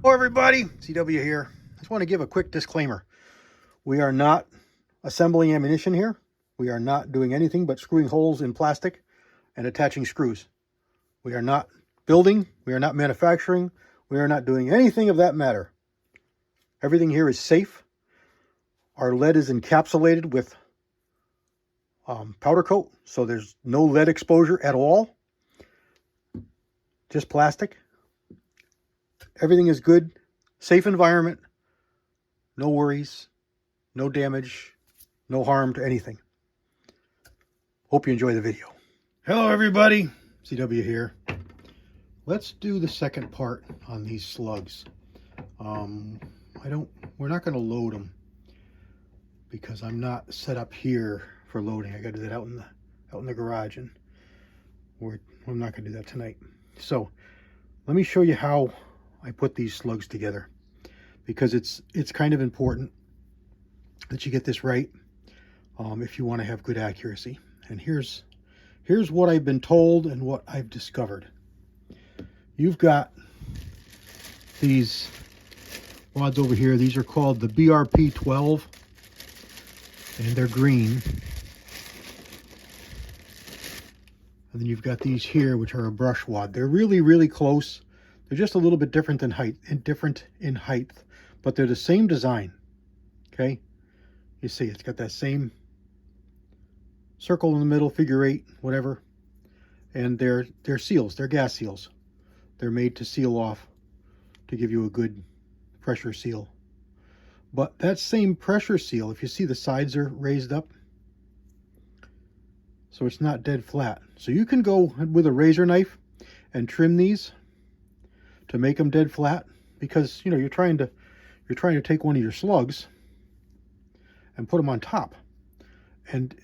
Hello everybody, CW here. I just want to give a quick disclaimer. We are not assembling ammunition here. We are not doing anything but screwing holes in plastic and attaching screws. We are not building, we are not manufacturing, we are not doing anything of that matter. Everything here is safe. Our lead is encapsulated with powder coat, so there's no lead exposure at all. Just plastic. Everything is good, safe environment, no worries, no damage, no harm to anything. Hope you enjoy the video. Hello everybody, CW here. Let's do the second part on these slugs. We're not going to load them because I'm not set up here for loading. I got to do that out in the garage, and I'm not going to do that tonight. So let me show you how I put these slugs together, because it's kind of important that you get this right if you want to have good accuracy. And here's what I've been told and what I've discovered. You've got these rods over here. These are called the BRP 12, and they're green. And then you've got these here, which are a brush wad. They're really, really close. They're just a little bit different in height, but they're the same design. Okay, you see it's got that same circle in the middle, figure 8, whatever, and they're seals. They're gas seals. They're made to seal off, to give you a good pressure seal. But that same pressure seal, if you see the sides are raised up, so it's not dead flat. So you can go with a razor knife and trim these to make them dead flat, because you're trying to take one of your slugs and put them on top, and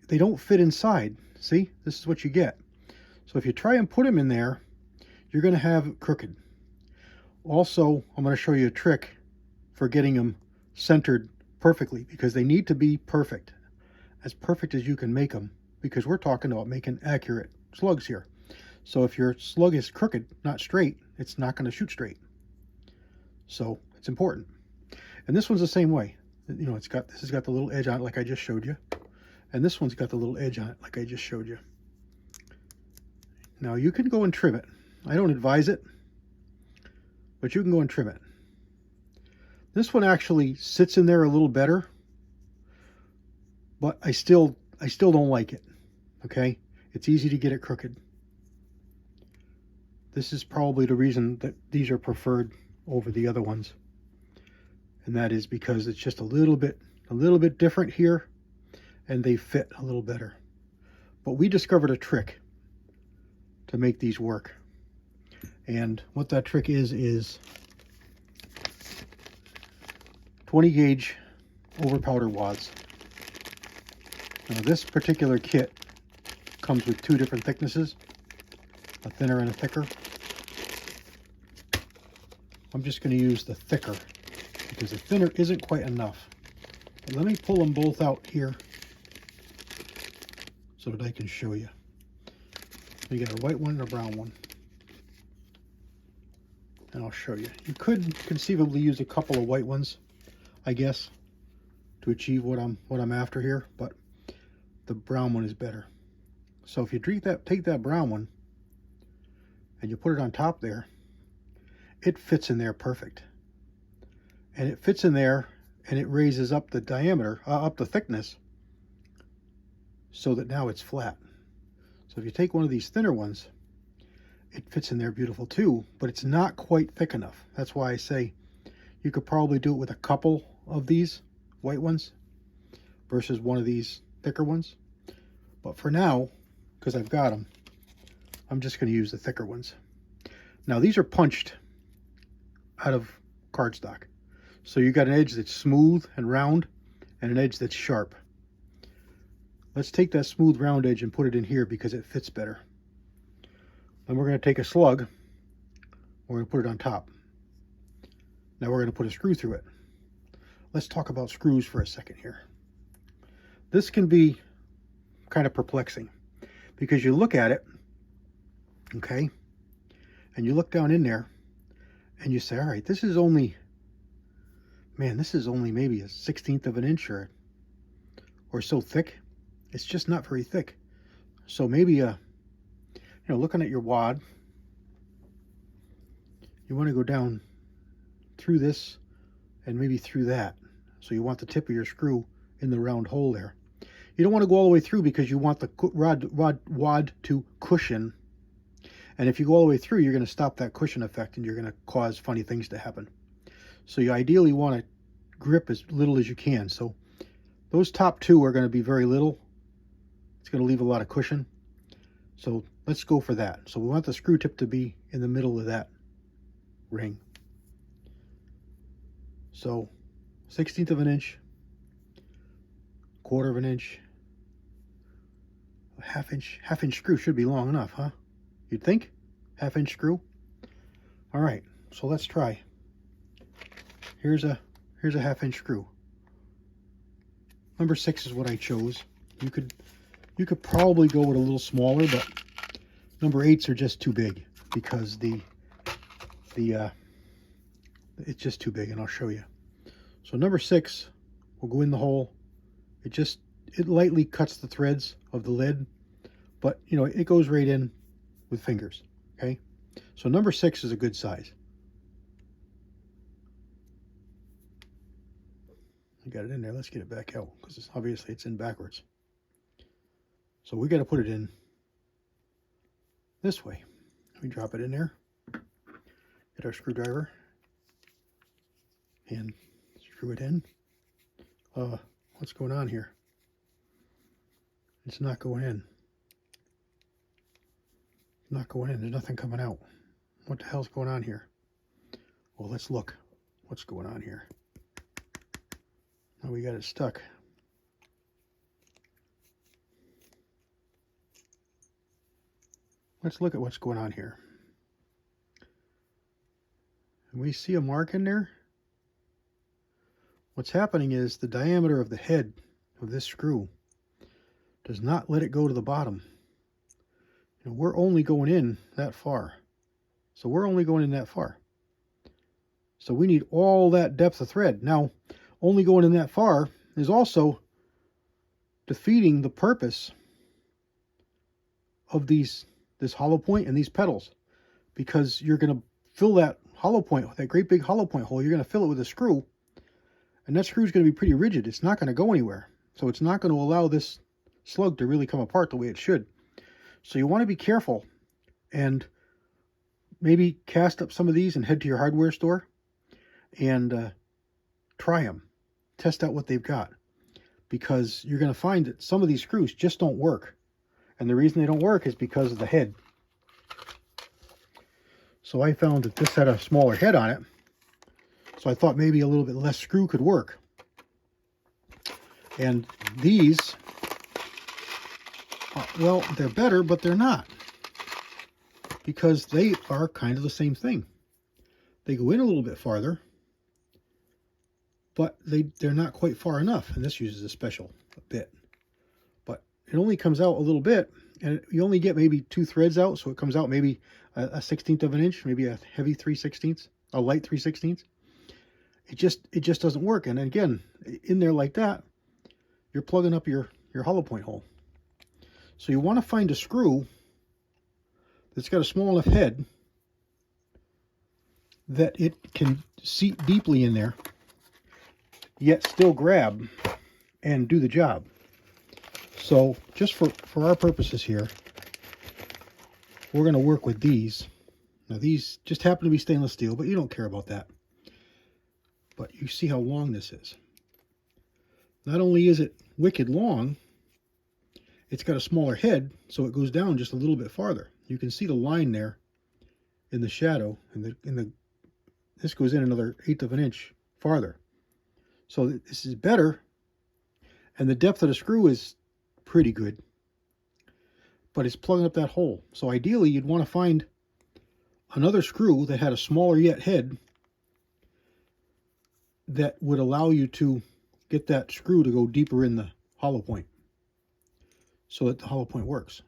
they don't fit inside. See, this is what you get. So if you try and put them in there, you're going to have it crooked. Also, I'm going to show you a trick for getting them centered perfectly, because they need to be perfect as you can make them, because we're talking about making accurate slugs here. So if your slug is crooked, not straight, it's not going to shoot straight. So it's important. And this one's the same way. This has got the little edge on it like I just showed you. And this one's got the little edge on it like I just showed you. Now you can go and trim it. I don't advise it, but you can go and trim it. This one actually sits in there a little better, but I still don't like it. Okay? It's easy to get it crooked. This is probably the reason that these are preferred over the other ones. And that is because it's just a little bit different here, and they fit a little better. But we discovered a trick to make these work. And what that trick is 20 gauge over powder wads. Now this particular kit comes with 2 different thicknesses, a thinner and a thicker. I'm just going to use the thicker because the thinner isn't quite enough. But let me pull them both out here so that I can show you. You got a white one and a brown one. And I'll show you. You could conceivably use a couple of white ones, I guess, to achieve what I'm after here, but the brown one is better. So if you take that brown one and you put it on top there, it fits in there perfect. And it fits in there, and it raises up the diameter, up the thickness, so that now it's flat. So if you take one of these thinner ones, it fits in there beautiful too, but it's not quite thick enough. That's why I say you could probably do it with a couple of these white ones versus one of these thicker ones. But for now, because I've got them, I'm just going to use the thicker ones. Now these are punched out of cardstock. So you got an edge that's smooth and round and an edge that's sharp. Let's take that smooth round edge and put it in here because it fits better. Then we're going to take a slug, we're going to put it on top. Now we're going to put a screw through it. Let's talk about screws for a second here. This can be kind of perplexing because you look at it, okay, and you look down in there and you say, all right, this is only, man, this is only maybe a 1/16 of an inch or so thick. It's just not very thick. So maybe, you know, looking at your wad, you want to go down through this and maybe through that. So you want the tip of your screw in the round hole there. You don't want to go all the way through because you want the wad to cushion. And if you go all the way through, you're going to stop that cushion effect and you're going to cause funny things to happen. So you ideally want to grip as little as you can. So those top two are going to be very little. It's going to leave a lot of cushion. So let's go for that. So we want the screw tip to be in the middle of that ring. So 1/16 of an inch, 1/4 of an inch, a half inch screw should be long enough, huh? You'd think? 1/2 inch screw. All right, so let's try. Here's a 1/2 inch screw. Number 6 is what I chose. You could probably go with a little smaller, but number 8s are just too big because it's just too big, and I'll show you. So number 6 will go in the hole. It lightly cuts the threads of the lid, but you know, it goes right in with fingers. Okay, so number 6 is a good size. I got it in there. Let's get it back out because obviously it's in backwards. So we got to put it in this way. We drop it in there, get our screwdriver, and screw it in. What's going on here? It's not going in. Not going in. There's nothing coming out. What the hell's going on here? Well, let's look. What's going on here? Now we got it stuck. Let's look at what's going on here. Can we see a mark in there? What's happening is the diameter of the head of this screw does not let it go to the bottom. You know, we're only going in that far. So we're only going in that far. So we need all that depth of thread. Now, only going in that far is also defeating the purpose of this hollow point and these pedals, because you're going to fill that hollow point, that great big hollow point hole, you're going to fill it with a screw, and that screw is going to be pretty rigid. It's not going to go anywhere. So it's not going to allow this slug to really come apart the way it should. So you want to be careful and maybe cast up some of these and head to your hardware store and try them. Test out what they've got, because you're going to find that some of these screws just don't work. And the reason they don't work is because of the head. So I found that this had a smaller head on it. So I thought maybe a little bit less screw could work. And these, well, they're better, but they're not. Because they are kind of the same thing. They go in a little bit farther, but they're not quite far enough. And this uses a special bit. But it only comes out a little bit, and you only get maybe 2 threads out, so it comes out maybe a 1/16 of an inch, maybe a heavy 3/16, a light 3/16. It just doesn't work. And again, in there like that, you're plugging up your hollow point hole. So you want to find a screw that's got a small enough head that it can seat deeply in there, yet still grab and do the job. So just for our purposes here, we're going to work with these. Now these just happen to be stainless steel, but you don't care about that. But you see how long this is. Not only is it wicked long, it's got a smaller head, so it goes down just a little bit farther. You can see the line there in the shadow, and this goes in another 1/8 of an inch farther. So this is better, and the depth of the screw is pretty good, but it's plugging up that hole. So ideally, you'd want to find another screw that had a smaller yet head that would allow you to get that screw to go deeper in the hollow point so that the hollow point works.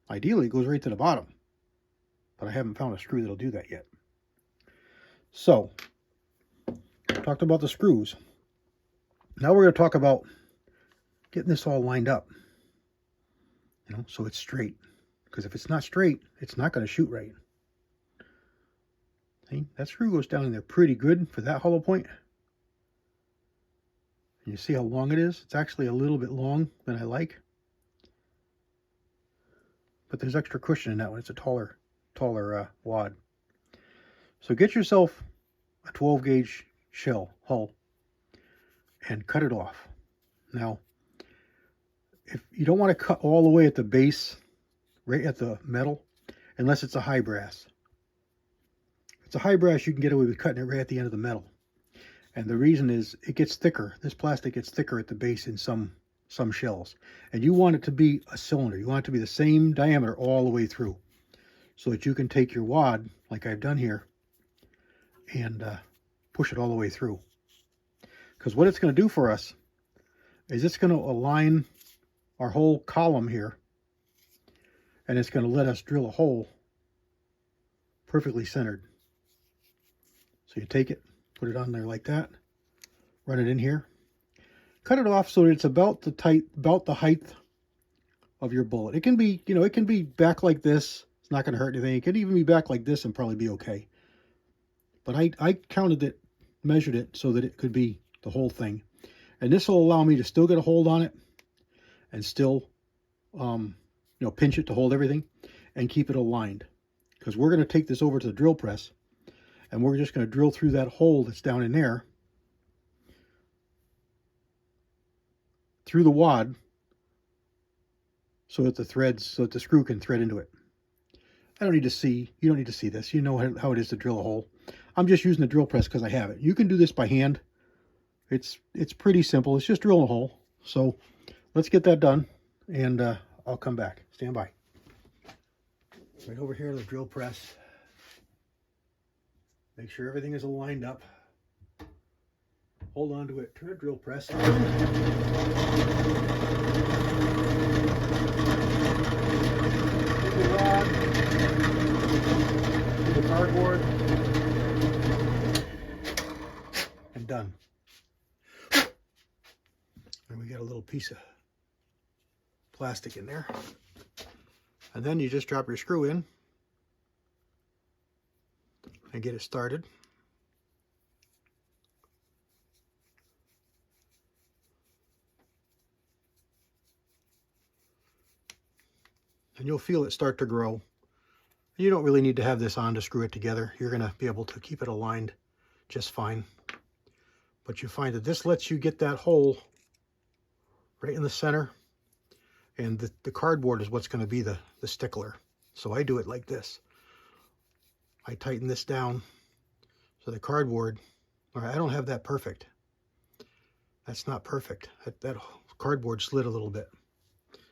Ideally, it goes right to the bottom, but I haven't found a screw that'll do that yet. So, talked about the screws. Now we're going to talk about getting this all lined up, so it's straight. Because if it's not straight, it's not going to shoot right. See, that screw goes down in there pretty good for that hollow point. And you see how long it is? It's actually a little bit long than I like. But there's extra cushion in that one. It's a taller wad. So get yourself a 12 gauge shell hull and cut it off. Now, if you don't want to cut all the way at the base, right at the metal, unless it's a high brass. If it's a high brass, you can get away with cutting it right at the end of the metal. And the reason is it gets thicker. This plastic gets thicker at the base in some shells. And you want it to be a cylinder. You want it to be the same diameter all the way through, so that you can take your wad, like I've done here, and push it all the way through. Because what it's going to do for us is it's going to align our whole column here, and it's going to let us drill a hole perfectly centered. So you take it, put it on there like that, run it in here, cut it off so that it's about the height of your bullet. It can be, it can be back like this. It's not going to hurt anything. It could even be back like this and probably be okay. But I counted it, measured it so that it could be the whole thing. And this will allow me to still get a hold on it and still, pinch it to hold everything and keep it aligned. Because we're going to take this over to the drill press and we're just going to drill through that hole that's down in there through the wad so that the screw can thread into it. You don't need to see this. You know how it is to drill a hole. I'm just using the drill press because I have it. You can do this by hand. It's pretty simple. It's just drilling a hole. So let's get that done, and I'll come back. Stand by. Right over here to the drill press. Make sure everything is lined up. Hold on to it. Turn the drill press. Take the rod, the cardboard, and done. And we got a little piece of plastic in there. And then you just drop your screw in and get it started. And you'll feel it start to grow. You don't really need to have this on to screw it together. You're going to be able to keep it aligned just fine. But you find that this lets you get that hole right in the center. And the cardboard is what's going to be the stickler. So I do it like this. I tighten this down so the cardboard, all right, I don't have that perfect. That's not perfect. That cardboard slid a little bit.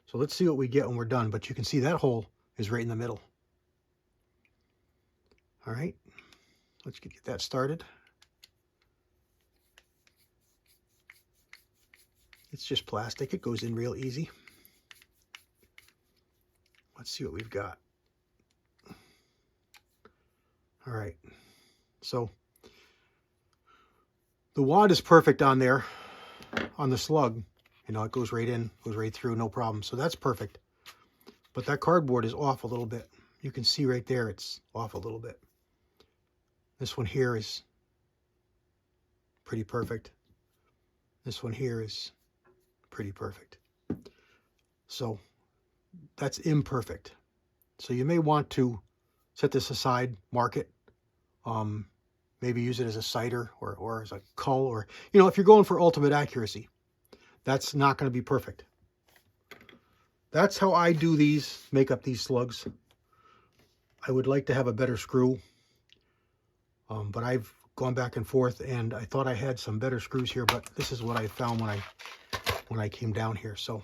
So let's see what we get when we're done. But you can see that hole is right in the middle. All right, let's get that started. It's just plastic. It goes in real easy. Let's see what we've got. All right, so the wad is perfect on there, on the slug. It goes right in, goes right through, no problem. So that's perfect. But that cardboard is off a little bit. You can see right there, it's off a little bit. This one here is pretty perfect. This one here is pretty perfect. So that's imperfect. So you may want to set this aside, mark it, maybe use it as a sighter or as a cull, or, if you're going for ultimate accuracy. That's not going to be perfect. That's how I do these, make up these slugs. I would like to have a better screw, but I've gone back and forth, and I thought I had some better screws here, but this is what I found when I came down here. So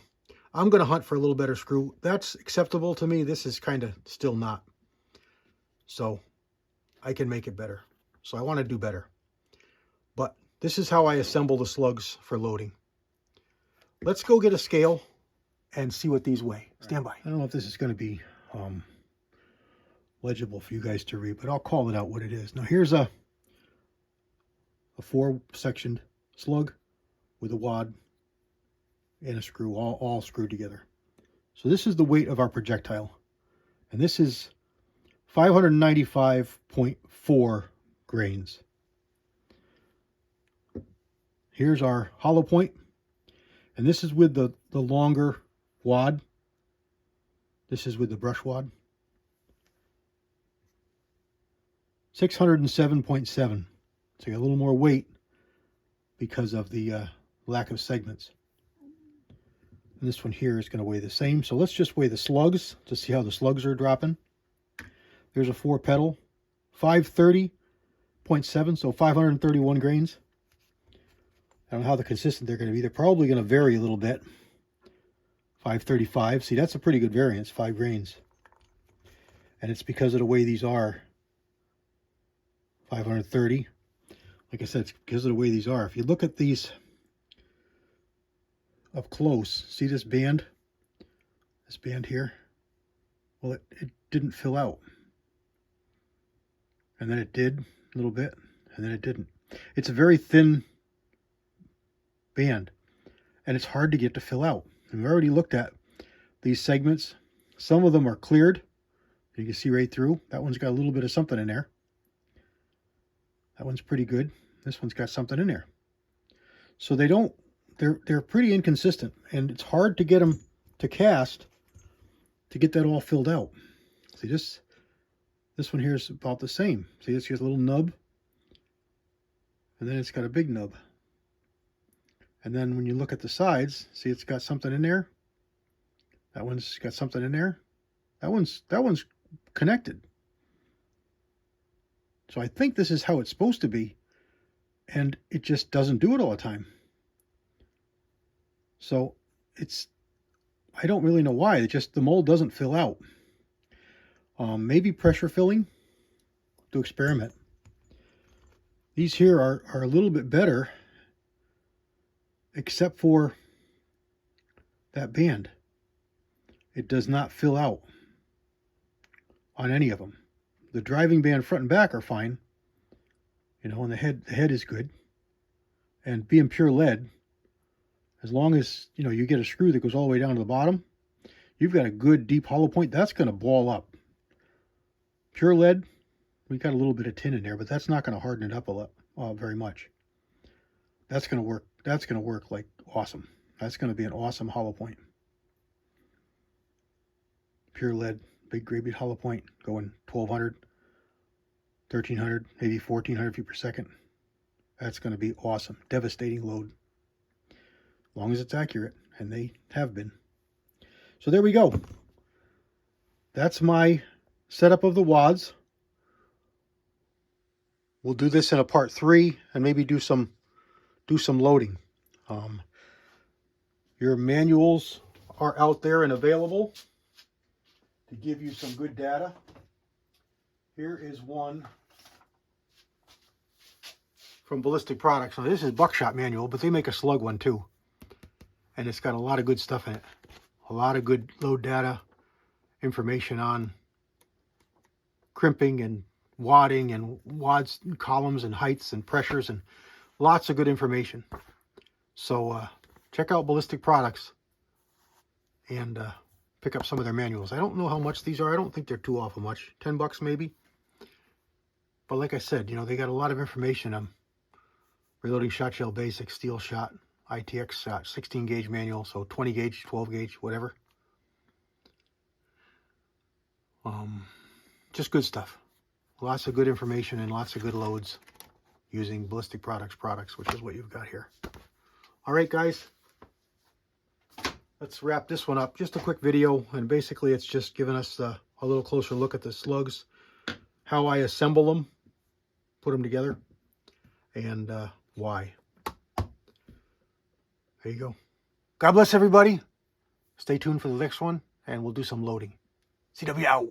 I'm going to hunt for a little better screw. That's acceptable to me. This is kind of still not. So I can make it better. So I want to do better. But this is how I assemble the slugs for loading. Let's go get a scale and see what these weigh. Stand by. I don't know if this is going to be legible for you guys to read, but I'll call it out what it is. Now here's a a 4-sectioned slug with a wad and a screw, all screwed together. So this is the weight of our projectile. And this is 595.4 grains. Here's our hollow point. And this is with the longer wad. This is with the brush wad. 607.7. So you got a little more weight because of the lack of segments. And this one here is going to weigh the same. So let's just weigh the slugs to see how the slugs are dropping. There's a 4-pedal, 530.7, so 531 grains. I don't know how consistent they're going to be. They're probably going to vary a little bit. 535. See, that's a pretty good variance, 5 grains. And it's because of the way these are. 530. Like I said, it's because of the way these are. If you look at these up close, see this band? This band here? Well, it didn't fill out. And then it did a little bit, and then it didn't. It's a very thin band, and it's hard to get to fill out. And we've already looked at these segments. Some of them are cleared. You can see right through. That one's got a little bit of something in there. That one's pretty good. This one's got something in there. So they're pretty inconsistent, and it's hard to get them to cast to get that all filled out. See, this one here is about the same. See, it's just a little nub, and then it's got a big nub. And then when you look at the sides, see it's got something in there. That one's got something in there. That one's connected. So I think this is how it's supposed to be, and it just doesn't do it all the time. So I don't really know why. It just, the mold doesn't fill out. Maybe pressure filling to experiment. These here are a little bit better, except for that band. It does not fill out on any of them. The driving band front and back are fine, you know, and the head is good. And being pure lead, as long as, you know, you get a screw that goes all the way down to the bottom, you've got a good deep hollow point. That's going to ball up. Pure lead, we got a little bit of tin in there, but that's not going to harden it up a lot, very much. That's going to work. That's going to work like awesome. That's going to be an awesome hollow point. Pure lead, big great big hollow point, going 1200, 1300, maybe 1400 feet per second. That's going to be awesome. Devastating load. As long as it's accurate, and they have been. So there we go. That's my setup of the wads. We'll do this in a part 3 and maybe do some loading. Your manuals are out there and available to give you some good data. Here is one from Ballistic Products. Now this is Buckshot manual, but they make a slug one too. And it's got a lot of good stuff in it. A lot of good load data, information on crimping and wadding and wads and columns and heights and pressures, and lots of good information. So check out Ballistic Products and pick up some of their manuals. I don't know how much these are. I don't think they're too awful much. $10 maybe. But like I said, you know, they got a lot of information on reloading shot shell basics, steel shot, ITX shot, 16 gauge manual, so 20 gauge, 12 gauge, whatever. Just good stuff. Lots of good information and lots of good loads using Ballistic Products, which is what you've got here. All right, guys. Let's wrap this one up. Just a quick video, and basically it's just giving us a little closer look at the slugs, how I assemble them, put them together, and why. There you go. God bless everybody. Stay tuned for the next one, and we'll do some loading. CW out.